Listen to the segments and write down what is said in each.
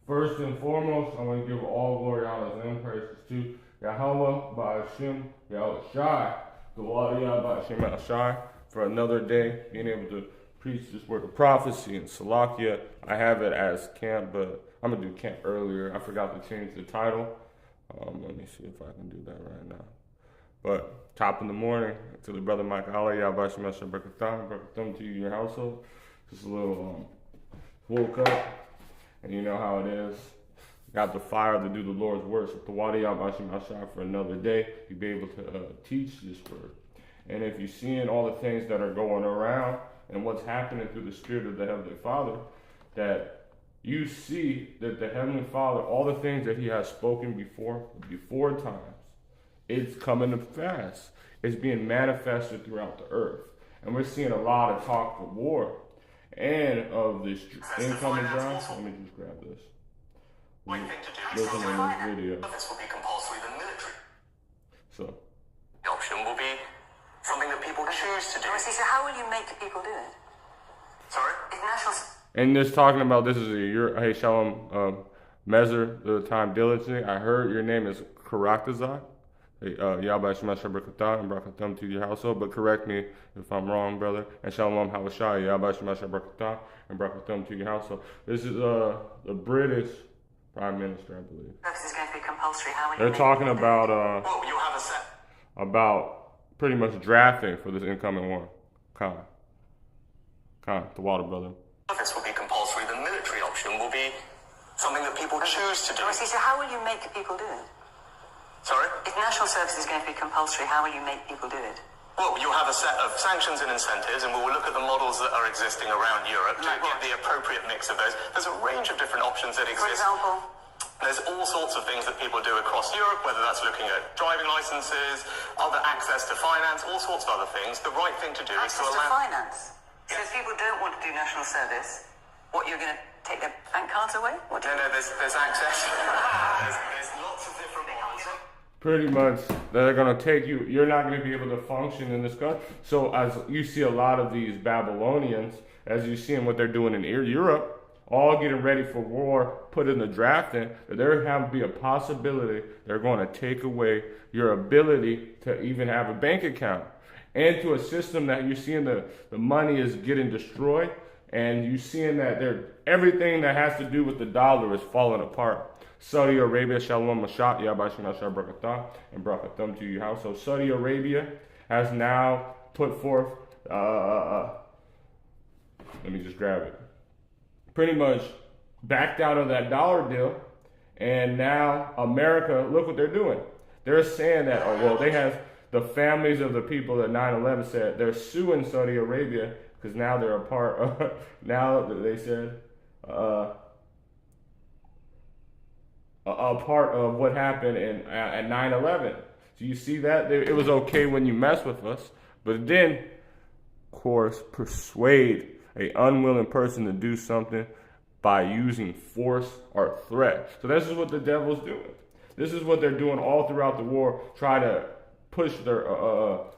First and foremost, I want to give all glory, honor, and praises to Yahweh, Ba'ashim, Yahweh Shai, the Water Ba'ashim Shai, for another day, being able to preach this word of prophecy in Salakia. I have it as camp, but I'm going to do camp earlier. I forgot to change the title. Let me see if I can do that right now. But top in the morning, to the brother Mike Allah, Yahweh Shemesha Brakatham to you, your household. Just a little woke up, and you know how it is. Got the fire to do the Lord's work. So the Wadi Yahweh Shemesha for another day, you'll be able to teach this word. And if you're seeing all the things that are going around and what's happening through the Spirit of the Heavenly Father, that you see that the Heavenly Father, all the things that He has spoken before times, it's coming to pass. It's being manifested throughout the earth. And we're seeing a lot of talk of war and of this incoming drought. Let me just grab this. Listen to this video. This will be compulsory, the military. So. The option will be something that people choose to do. So how will you make people do it? Sorry? It's national... And this talking about, this is hey, Shalom, measure the time diligently. I heard your name is Karakazah. Yahweh Shemesha Brakatham and Brakatham to your household, but correct me if I'm wrong, brother. And Shalom Hawashai, Yahweh Shemesha Brakatham and Brakatham to your household. This is the British Prime Minister, I believe. This is going to be compulsory. How will They're talking about you have a set. About pretty much drafting for this incoming war. Khan, the water brother. This will be compulsory. The military option will be something that people choose to do. So how will you make people do it? Sorry? If national service is going to be compulsory, how will you make people do it? Well, you'll have a set of sanctions and incentives, and we will look at the models that are existing around Europe to get the appropriate mix of those. There's a range of different options that exist. For example? There's all sorts of things that people do across Europe, whether that's looking at driving licenses, other access to finance, all sorts of other things. The right thing to do is to allow... Access to finance? So if people don't want to do national service, what, you're going to take their bank cards away? No, there's access. there's lots of different models. Pretty much, they're going to take you, you're not going to be able to function in this country. So as you see a lot of these Babylonians, as you see what they're doing in Europe, all getting ready for war, put in the drafting, there have to be a possibility they're going to take away your ability to even have a bank account. And to a system that you're seeing the money is getting destroyed, and you're seeing that everything that has to do with the dollar is falling apart. Saudi Arabia, Shalom Mashat, Yahweh Shemesha Brakatham, and Brakatham to your house. So Saudi Arabia has now put forth, let me just grab it, pretty much backed out of that dollar deal, and now America, look what they're doing. They're saying that, they have the families of the people that 9/11 said, they're suing Saudi Arabia because now they're a part of, now that they said, a part of what happened at 9/11. So you see that? It was okay when you mess with us, but then, of course, persuade an unwilling person to do something by using force or threat. So this is what the devil's doing. This is what they're doing all throughout the war, try to push their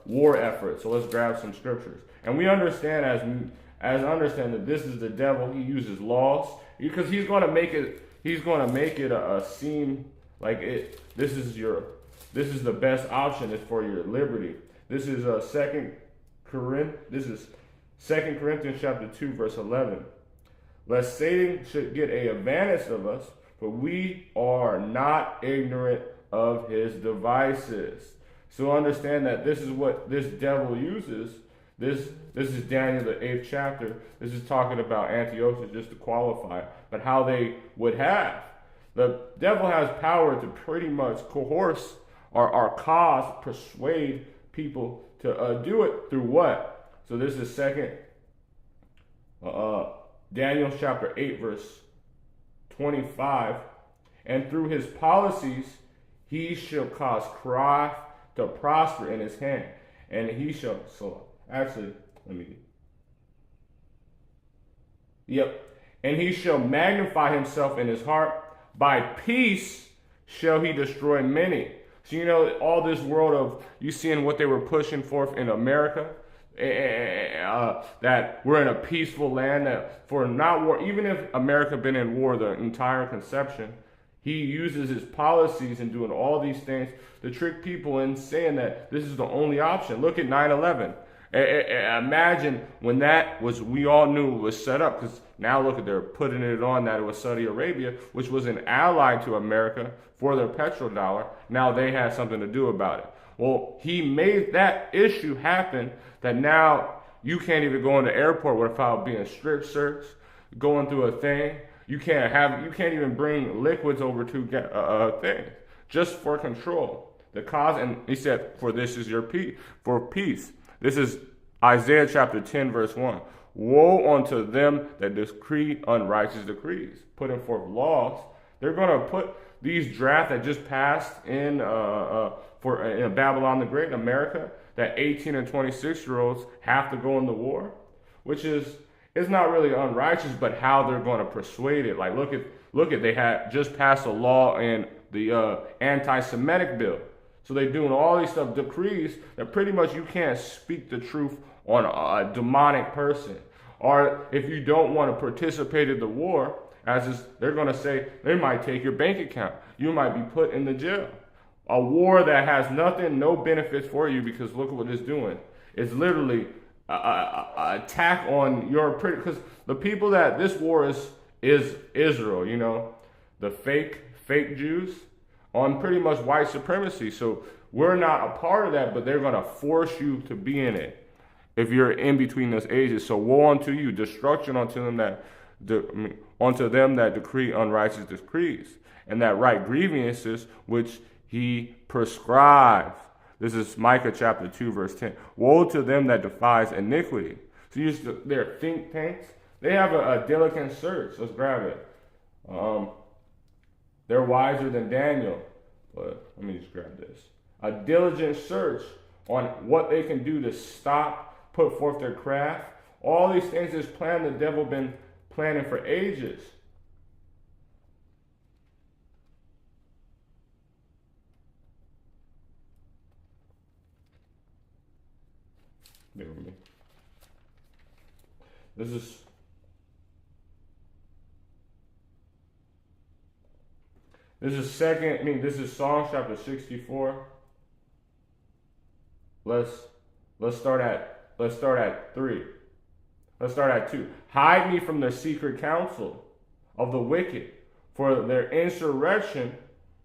war efforts. So let's grab some scriptures. And we understand understand that this is the devil. He uses laws because he's going to make it seem like this is the best option is for your liberty. This is 2 Corinthians chapter 2 verse 11. Lest Satan should get an advantage of us, for we are not ignorant of his devices. So understand that this is what this devil uses. This is Daniel, the 8th chapter. This is talking about Antiochus, just to qualify, but how they would have. The devil has power to pretty much coerce or persuade people to do it through what? So this is Daniel chapter 8, verse 25. And through his policies, he shall cause craft to prosper in his hand. And he shall, and he shall magnify himself in his heart. By peace shall he destroy many. So all this world of, you seeing what they were pushing forth in America, that we're in a peaceful land, that for not war, even if America been in war the entire conception, he uses his policies and doing all these things to trick people in saying that this is the only option. Look at 9/11. Imagine when that was, we all knew it was set up, because now look at, they're putting it on that it was Saudi Arabia, which was an ally to America for their petrodollar. Now they had something to do about it. Well, he made that issue happen that now you can't even go in the airport without being strip searched, going through a thing. You can't even bring liquids over to things just for control. The cause, and he said, for this is your peace, for peace. This is Isaiah chapter 10, verse 1. Woe unto them that decree unrighteous decrees, putting forth laws. They're going to put these drafts that just passed in Babylon the Great in America, that 18 and 26-year-olds have to go in the war, which is, it's not really unrighteous, but how they're going to persuade it. Like, look at, they had just passed a law in the anti-Semitic bill. So they're doing all these stuff, decrees that pretty much you can't speak the truth on a demonic person. Or if you don't want to participate in the war, they're going to say, they might take your bank account. You might be put in the jail. A war that has nothing, no benefits for you, because look at what it's doing. It's literally an attack on your, because the people that this war is Israel, you know, the fake Jews, on pretty much white supremacy. So we're not a part of that, but they're going to force you to be in it if you're in between those ages. So woe unto you, destruction unto them that decree unrighteous decrees, and that write grievances which he prescribes. This is Micah chapter 2, verse 10. Woe to them that devise iniquity. So their think tanks, they have a diligent search. Let's grab it. They're wiser than Daniel. But let me just grab this. A diligent search on what they can do to stop, put forth their craft. All these things is planned, the devil been planning for ages. Bear with me. This is Psalm chapter 64. Let's start at 3. Let's start at 2. Hide me from the secret counsel of the wicked, for the insurrection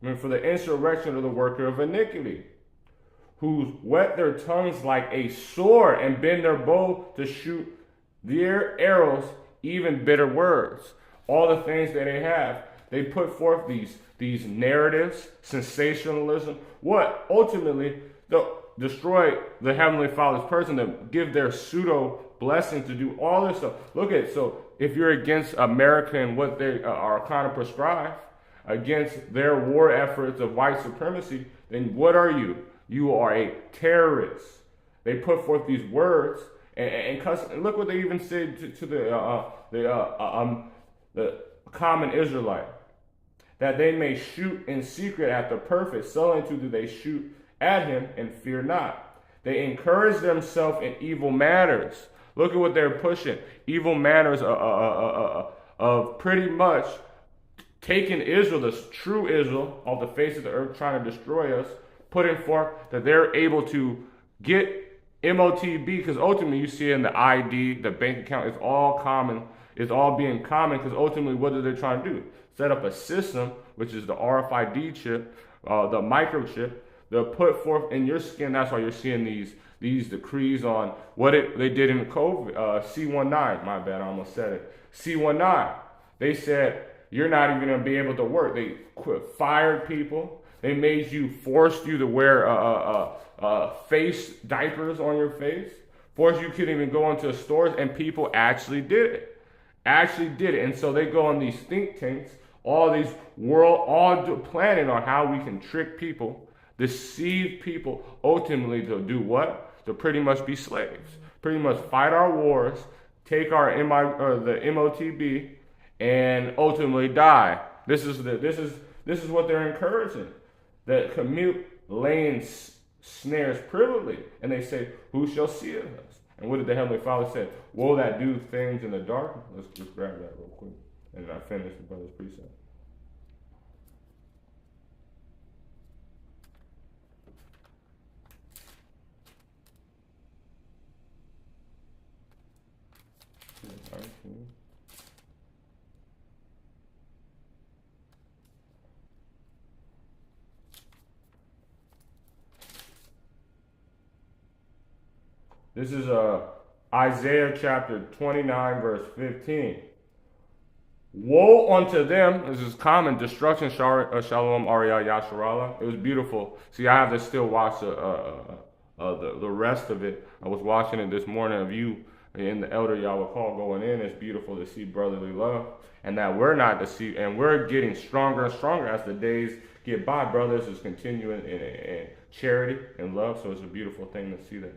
of the worker of iniquity, who whet their tongues like a sword and bend their bow to shoot their arrows, even bitter words. All the things that they have, they put forth these narratives, sensationalism. What ultimately they'll destroy the Heavenly Father's person, to give their pseudo blessing, to do all this stuff. So if you're against America and what they are kind of prescribed, against their war efforts of white supremacy, then what are you? You are a terrorist. They put forth these words and look what they even said to the common Israelite, that they may shoot in secret at the perfect, so into do they shoot at him and fear not. They encourage themselves in evil manners. Look at what they're pushing. Evil manners of pretty much taking Israel, the true Israel, off the face of the earth, trying to destroy us, putting forth that they're able to get MOTB, because ultimately you see in the ID, the bank account, is all common. It's all being common, because ultimately what are they trying to do? Set up a system, which is the RFID chip, the microchip. They'll put forth in your skin. That's why you're seeing these decrees on what they did in COVID. C19, my bad, I almost said it. C19. They said you're not even going to be able to work. They fired people. They forced you to wear face diapers on your face. Forced you couldn't even go into stores, and people actually did it. And so they go on these think tanks, all planning on how we can trick people, deceive people, ultimately to do what? To pretty much be slaves. Pretty much fight our wars, take the MOTB, and ultimately die. This is what they're encouraging. That commute laying snares privily, and they say, who shall see us? And what did the Heavenly Father say? Woe that do things in the dark. Let's just grab that real quick. And I finish the brother's precept. This is Isaiah chapter 29, verse 15. Woe unto them, this is common, destruction, shalom, aria, yasharala. It was beautiful. See, I have to still watch the rest of it. I was watching it this morning of you in the elder Yahweh call going in. It's beautiful to see brotherly love, and that we're not deceived, and we're getting stronger and stronger as the days get by. Brothers is continuing in charity and love, so it's a beautiful thing to see that.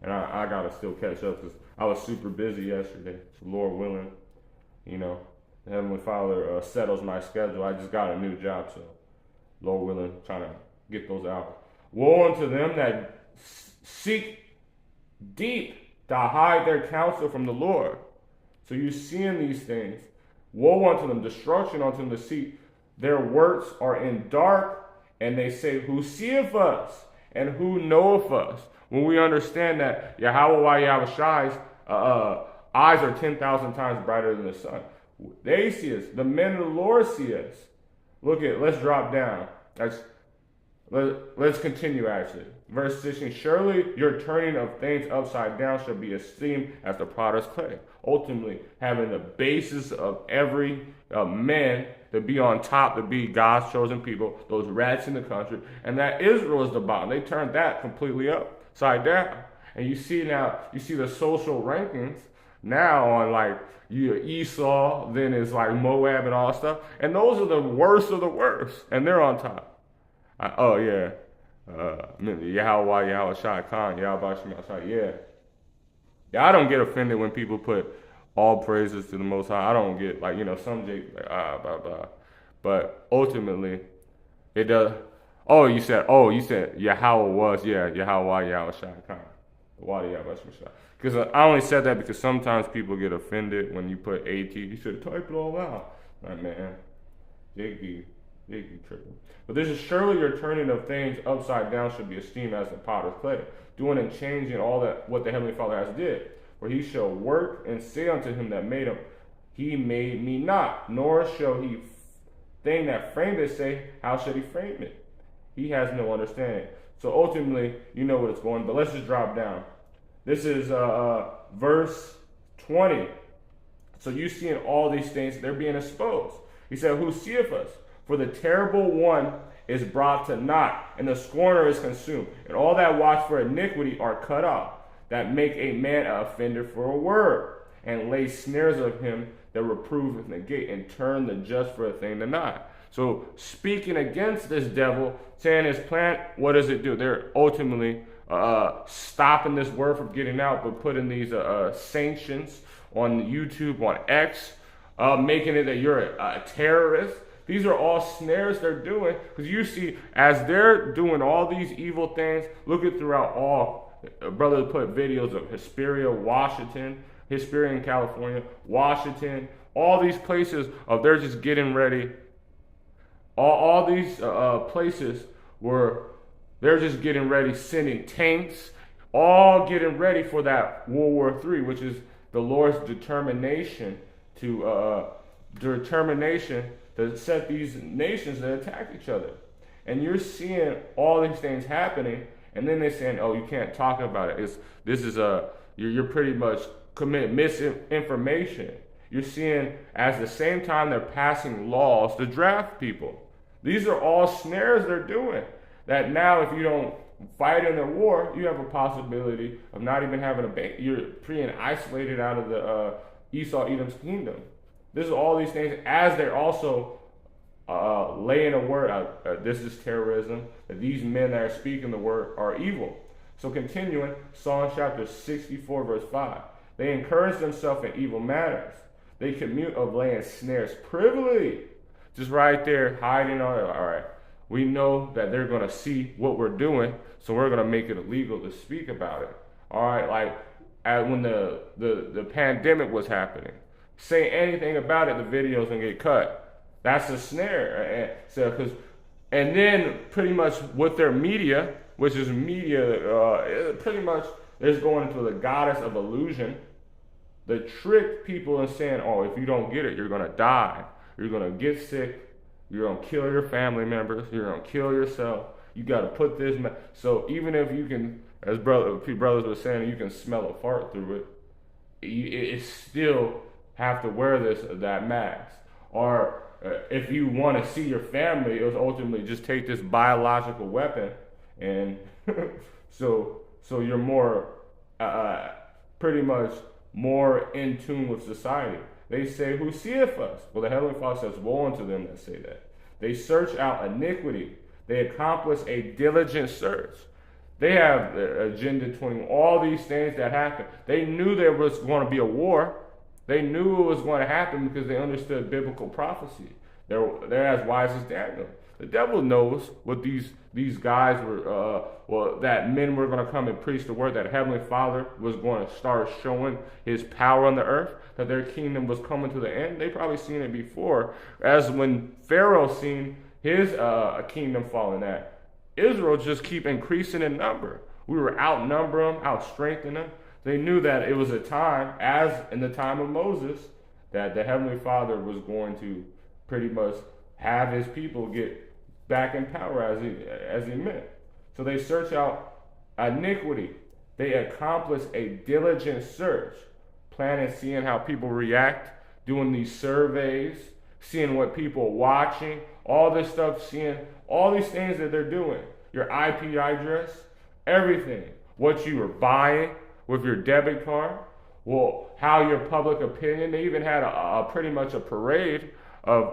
And I got to still catch up because I was super busy yesterday. So Lord willing, you know, the Heavenly Father settles my schedule. I just got a new job, so Lord willing, trying to get those out. Woe unto them that seek deep to hide their counsel from the Lord. So you're seeing these things. Woe unto them, destruction unto them to seek. Their works are in dark, and they say, who seeth us, and who knoweth us? When we understand that Yahweh Shai's eyes are 10,000 times brighter than the sun. They see us. The men of the Lord see us. Let's drop down. Let's continue actually. Verse 16, surely your turning of things upside down shall be esteemed as the potter's clay. Ultimately, having the basis of every man to be on top, to be God's chosen people, those rats in the country, and that Israel is the bottom. They turned that completely upside down. And you see the social rankings now on like Esau, then it's like Moab and all that stuff. And those are the worst of the worst. And they're on top. Yahweh Shai Khan, Yahweh Shai, yeah. Yeah, I don't get offended when people put all praises to the Most High. I don't get, like, some blah, blah. But ultimately, it does. You said Yahweh was, Yahweh Shai Khan. Because I only said that because sometimes people get offended when you put AT. You should type it all out. Like, man, Jiggy tripping. But this is surely your turning of things upside down should be esteemed as the potter's clay, doing and changing all that what the Heavenly Father has did. For he shall work and say unto him that made him, he made me not, nor shall he thing that framed it say, how should he frame it? He has no understanding. So ultimately, you know what it's going, but let's just drop down. This is verse 20. So you seeing all these things, they're being exposed. He said, who seeth us? For the terrible one is brought to naught, and the scorner is consumed, and all that watch for iniquity are cut off, that make a man an offender for a word, and lay snares of him that reproveth and negate, and turn the just for a thing to naught. So speaking against this devil, saying his plan, what does it do? They're ultimately stopping this word from getting out, but putting these sanctions on YouTube, on X, making it that you're a terrorist. These are all snares they're doing, because you see, as they're doing all these evil things, look at throughout all, brother put videos of Hesperia, Washington, Hesperia in California, Washington, all these places of they're just getting ready. All these places where they're just getting ready, sending tanks, all getting ready for that World War III, which is the Lord's determination to set these nations that attack each other. And you're seeing all these things happening, and then they're saying, oh, you can't talk about it. You're pretty much committing misinformation. You're seeing, at the same time, they're passing laws to draft people. These are all snares they're doing. That now, if you don't fight in the war, you have a possibility of not even having a baby. You're being isolated out of the Esau Edom's kingdom. This is all these things as they're also laying a word out. This is terrorism. That these men that are speaking the word are evil. So continuing, Psalm chapter 64, verse 5. They encourage themselves in evil manners. They commute of laying snares privily. Just right there, hiding on it. All right, we know that they're going to see what we're doing, so we're going to make it illegal to speak about it. All right, like when the pandemic was happening. Say anything about it, the video's gonna get cut. That's a snare. And then pretty much with their media, which is media, pretty much is going into the goddess of illusion. They trick people in saying, oh, if you don't get it, you're gonna die. You're gonna get sick. You're gonna kill your family members. You're gonna kill yourself. You gotta put this. So even if you can, as brothers were saying, you can smell a fart through it. It still have to wear that mask. Or if you want to see your family, it was ultimately just take this biological weapon, and so you're more pretty much more in tune with society. They say, who seeth us? Well, the Heavenly Father says, woe unto them that say that. They search out iniquity. They accomplish a diligent search. They have Agenda 20, all these things that happen. They knew there was going to be a war. They knew it was going to happen because they understood biblical prophecy. They're as wise as Daniel. The devil knows what these guys were, that men were going to come and preach the word, that Heavenly Father was going to start showing his power on the earth, that their kingdom was coming to the end. They probably seen it before, as when Pharaoh seen his kingdom falling at. Israel just keep increasing in number. We were outnumber them, outstrengthen them. They knew that it was a time, as in the time of Moses, that the Heavenly Father was going to pretty much have his people get back in power as he meant. So they search out iniquity. They accomplish a diligent search, planning, seeing how people react, doing these surveys, seeing what people are watching, all this stuff, seeing all these things that they're doing. Your IP address, everything. What you were buying with your debit card. Well, how your public opinion. They even had pretty much a parade of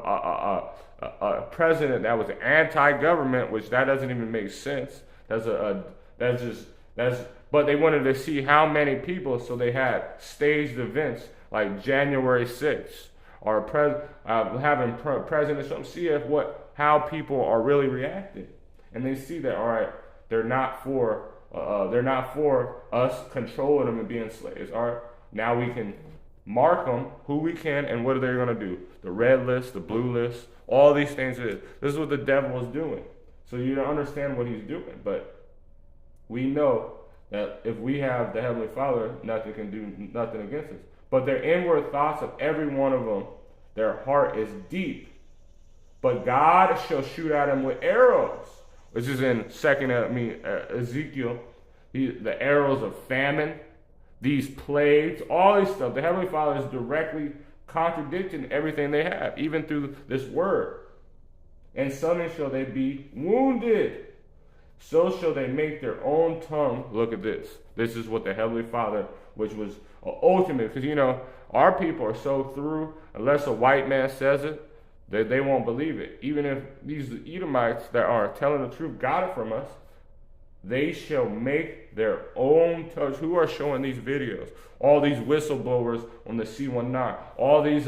a president that was anti-government, which that doesn't even make sense. But they wanted to see how many people, so they had staged events like January 6th, or having President Trump see how people are really reacting, and they see that, all right, they're not for us controlling them and being slaves. All right, now we can mark them who we can, and what are they going to do? The red list, the blue list, all these things. This is what the devil is doing. So you don't understand what he's doing, but we know that if we have the Heavenly Father, nothing can do nothing against us. But their inward thoughts of every one of them, their heart is deep. But God shall shoot at them with arrows, which is in Ezekiel. The arrows of famine, these plagues, all this stuff. The Heavenly Father is directly contradicting everything they have, even through this word. And suddenly shall they be wounded. So shall they make their own tongue. Look at this. This is what the Heavenly Father, which was ultimate. Because, our people are so through, unless a white man says it, they won't believe it. Even if these Edomites that are telling the truth got it from us, they shall make their own touch. Who are showing these videos? All these whistleblowers on the C19. All these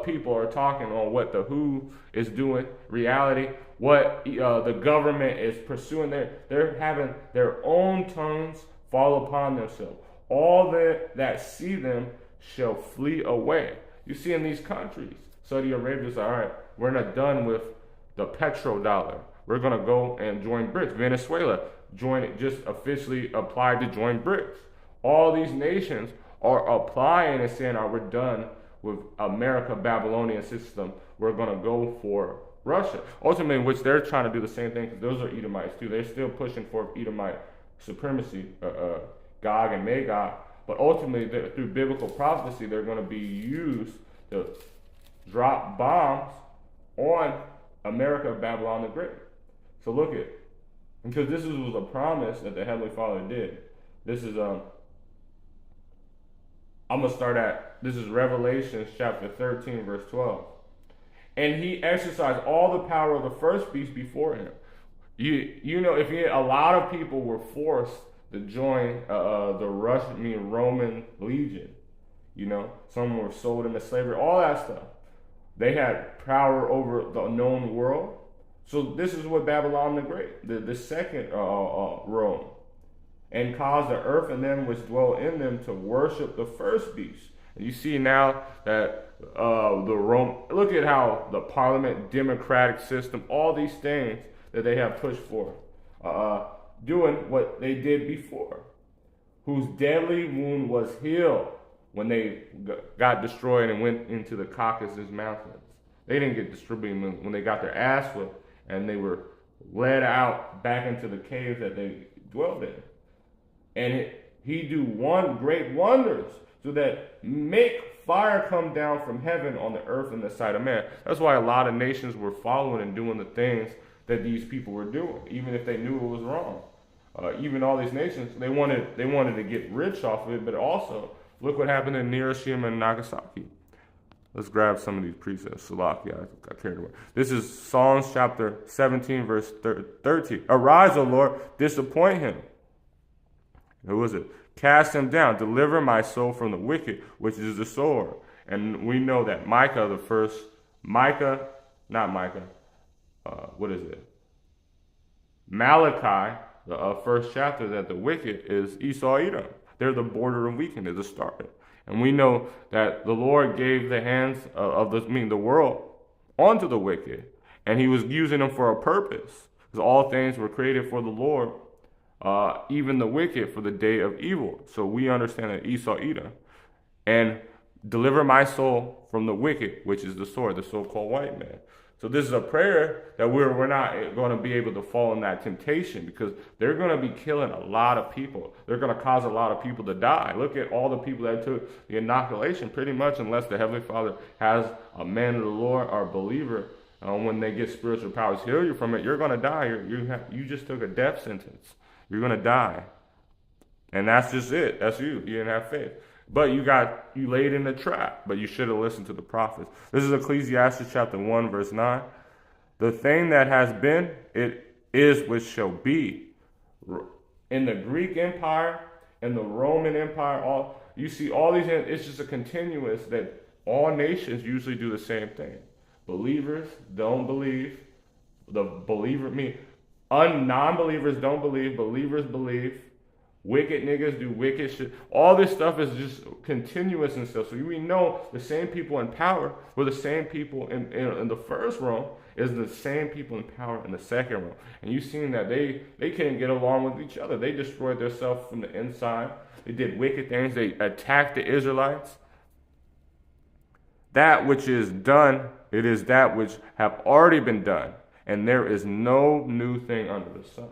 people are talking on what the WHO is doing, reality, what the government is pursuing. They're having their own tongues fall upon themselves. All that see them shall flee away. You see in these countries, Saudi Arabia is all right, we're not done with the petrodollar. We're going to go and join BRICS. Venezuela just officially applied to join BRICS. All these nations are applying and saying, we're done with America Babylonian system. We're going to go for Russia. Ultimately, which they're trying to do the same thing, because those are Edomites too. They're still pushing for Edomite supremacy, Gog and Magog. But ultimately, through biblical prophecy, they're going to be used to drop bombs on America, Babylon the Great. So look at, because this was a promise that the Heavenly Father did. This is I'm gonna start at, this is Revelation chapter 13 verse 12. And he exercised all the power of the first beast before him. If a lot of people were forced to join the Roman legion, some were sold into slavery, all that stuff. They had power over the known world. So this is what Babylon the Great, the second Rome. and caused the earth and them which dwell in them to worship the first beast. And you see now that look at how the parliament, democratic system, all these things that they have pushed for, doing what they did before, whose deadly wound was healed when they got destroyed and went into the Caucasus Mountains. They didn't get destroyed when they got their ass whipped and they were led out back into the caves that they dwelled in. And he do great wonders so that make fire come down from heaven on the earth in the sight of man. That's why a lot of nations were following and doing the things that these people were doing, even if they knew it was wrong. Even all these nations, they wanted to get rich off of it, but also look what happened in Hiroshima and Nagasaki. Let's grab some of these precepts. Salakia, I got carried away. This is Psalms chapter 17, verse 13. Arise, O Lord, disappoint him. Who is it? Cast him down. Deliver my soul from the wicked, which is the sword. And we know that Malachi, the first chapter, that the wicked is Esau, Edom. They're the border of wickedness, the start. And we know that the Lord gave the hands of the world onto the wicked, and he was using them for a purpose. Because all things were created for the Lord, even the wicked for the day of evil. So we understand that Esau, Edom, and deliver my soul from the wicked, which is the sword, the so-called white man. So this is a prayer that we're not going to be able to fall in that temptation, because they're going to be killing a lot of people. They're going to cause a lot of people to die. Look at all the people that took the inoculation, pretty much, unless the Heavenly Father has a man of the Lord or a believer, when they get spiritual powers heal you from it, you're going to die. You just took a death sentence. You're going to die. And that's just it. That's you. You didn't have faith. But you laid in the trap, but you should have listened to the prophets. This is Ecclesiastes chapter 1, verse 9. The thing that has been, it is which shall be. In the Greek Empire and the Roman Empire, you see all these, it's just a continuous that all nations usually do the same thing. Believers don't believe. Non-believers don't believe. Believers believe. Wicked niggas do wicked shit. All this stuff is just continuous and stuff. So we know the same people in power were the same people in the first realm is the same people in power in the second realm. And you've seen that they couldn't get along with each other. They destroyed themselves from the inside. They did wicked things. They attacked the Israelites. That which is done, it is that which have already been done. And there is no new thing under the sun.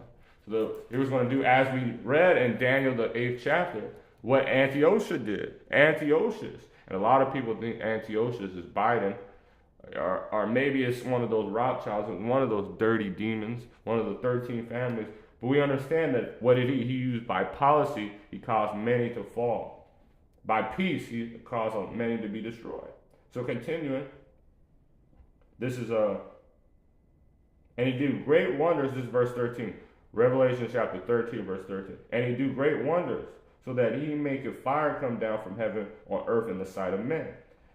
So it was going to do, as we read in Daniel, the 8th chapter, what Antiochus did. Antiochus. And a lot of people think Antiochus is Biden, or maybe it's one of those Rothschilds, one of those dirty demons, one of the 13 families. But we understand that what he used by policy, he caused many to fall. By peace, he caused many to be destroyed. So continuing, this is and he did great wonders, this is verse 13. Revelation chapter 13, verse 13. And he do great wonders, so that he maketh fire come down from heaven on earth in the sight of men.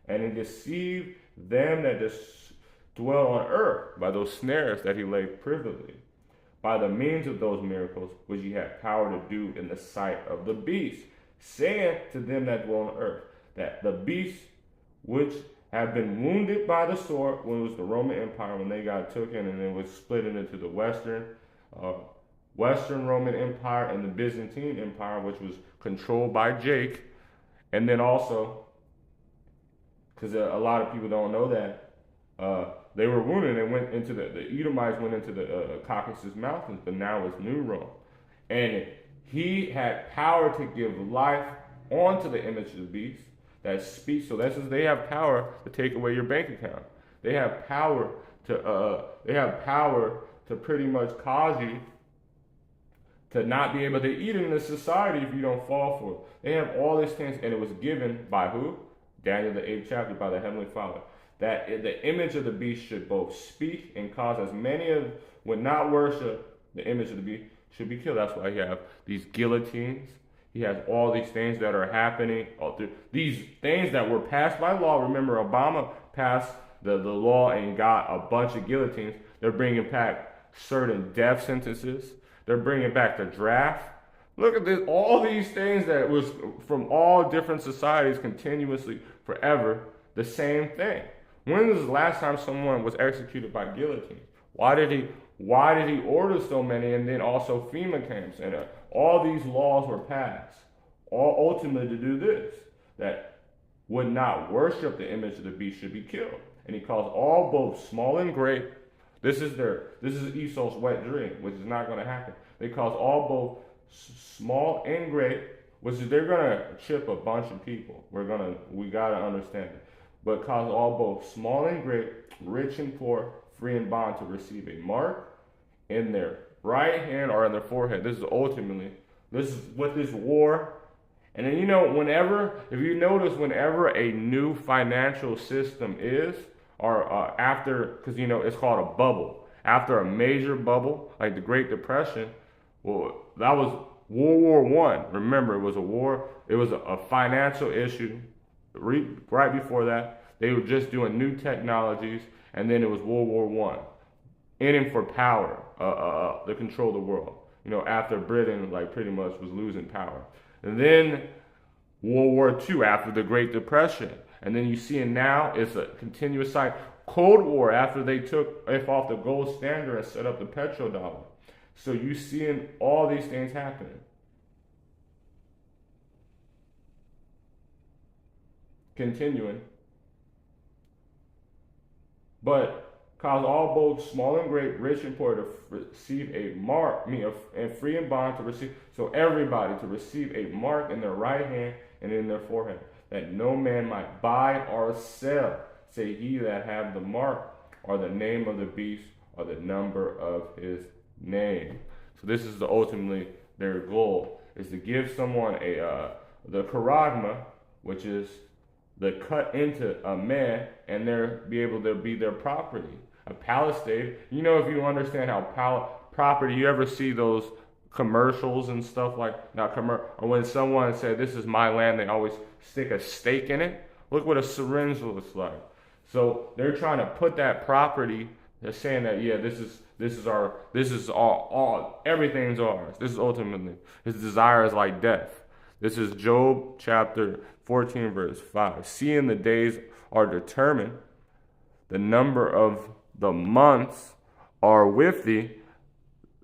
And he deceived them that dwell on earth by those snares that he laid privily, by the means of those miracles which he had power to do in the sight of the beast, saying to them that dwell on earth, that the beast which have been wounded by the sword, when it was the Roman Empire, when they got taken and it was split into the Western Roman Empire and the Byzantine Empire, which was controlled by Jake. And then also, because a lot of people don't know that, they were wounded and went into the Edomites went into the Caucasus Mountains, but now it's New Rome. And he had power to give life onto the image of the beast that speaks. So that's just, they have power to take away your bank account. They have power to pretty much cause you to not be able to eat in this society if you don't fall for it. They have all these things, and it was given by who? Daniel, the 8th chapter, by the Heavenly Father. That the image of the beast should both speak and cause as many as would not worship the image of the beast should be killed. That's why you have these guillotines. He has all these things that are happening. These things that were passed by law. Remember, Obama passed the law and got a bunch of guillotines. They're bringing back certain death sentences. They're bringing back the draft. Look at this, all these things that was from all different societies continuously, forever, the same thing. When was the last time someone was executed by guillotine? Why did he order so many? And then also FEMA camps and all these laws were passed, all ultimately to do this, that would not worship the image of the beast should be killed. And he calls all, both small and great. This is Esau's wet dream, which is not going to happen. They cause all, both small and great, which is they're going to chip a bunch of people. We got to understand it. But cause all, both small and great, rich and poor, free and bond, to receive a mark in their right hand or in their forehead. This is what this war. And then, if you notice, whenever a new financial system is, or after, because, it's called a bubble. After a major bubble, like the Great Depression, well, that was World War I. Remember, it was a war. It was a financial issue. Right before that, they were just doing new technologies, and then it was World War I, aiming for power, to control the world. After Britain, pretty much was losing power, and then World War II after the Great Depression, and then you see it now. It's a continuous cycle. Cold War after they took off the gold standard and set up the petrodollar. So you seeing all these things happening. Continuing. But cause all, both small and great, rich and poor, to receive a mark, and free and bond to receive. So everybody to receive a mark in their right hand and in their forehead, that no man might buy or sell, say he that have the mark, or the name of the beast, or the number of his name. So this is ultimately their goal, is to give someone the charagma, which is the cut into a man, and be able to be their property. A palisade. If you understand how property, you ever see those commercials and stuff or when someone said, "This is my land," they always stick a stake in it. Look what a syringe looks like. So they're trying to put that property. They're saying that, yeah, this is all, everything's ours. This is ultimately, his desire is like death. This is Job chapter 14, verse 5. Seeing the days are determined, the number of the months are with thee,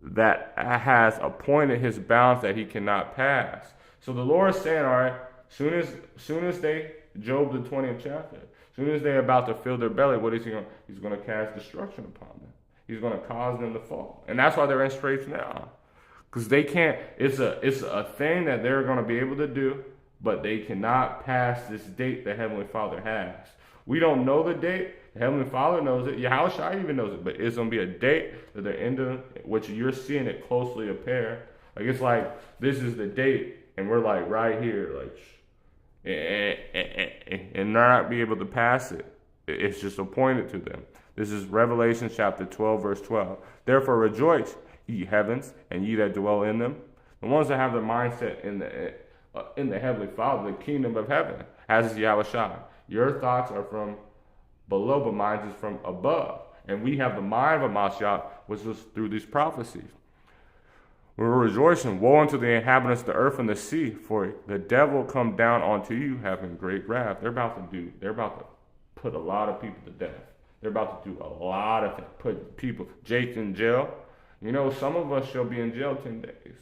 that has appointed his bounds that he cannot pass. So the Lord is saying, all right, soon as they, Job the 20th chapter, soon as they're about to fill their belly, what is he going to? He's going to cast destruction upon them. He's going to cause them to fall. And that's why they're in straits now. Because they can't, it's a thing that they're going to be able to do, but they cannot pass this date the Heavenly Father has. We don't know the date. The Heavenly Father knows it. Yahushua even knows it. But it's going to be a date that they're into, which you're seeing it closely appear. It's like, this is the date, and we're right here, and not be able to pass it. It's just appointed to them. This is Revelation chapter 12, verse 12. Therefore rejoice, ye heavens, and ye that dwell in them. The ones that have their mindset in the Heavenly Father, the kingdom of heaven, as is Yahushua. Your thoughts are from below, but mine is from above. And we have the mind of Mashiach, which was through these prophecies. We're rejoicing. Woe unto the inhabitants of the earth and the sea, for the devil come down unto you having great wrath. They're about to put a lot of people to death. They're about to do a lot of things. Put people, Jake, in jail. Some of us shall be in jail 10 days.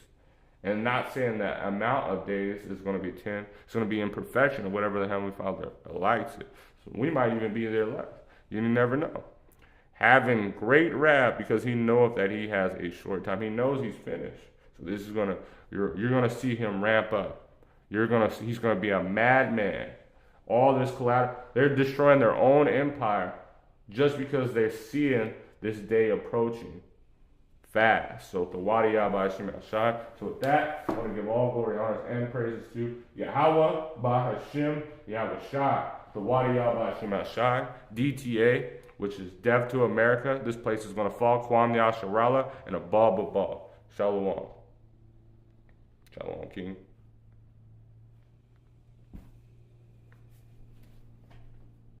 And not saying that amount of days is going to be 10. It's going to be in perfection of whatever the Heavenly Father likes it. So we might even be there less. You never know. Having great wrath, because he knoweth that he has a short time. He knows he's finished. So this is you're gonna see him ramp up. He's gonna be a madman. All this collateral, they're destroying their own empire just because they're seeing this day approaching fast. So the Wadi Yahweh Hashem Shai. So with that, I want to give all glory, honors, and praises to Yahweh by Hashem Yahweh Shai. The Wadi Yahweh Hashem Shai. DTA, which is Death to America. This place is going to fall. Kwam Yasharala and a ball. Shalom. Shalom, King.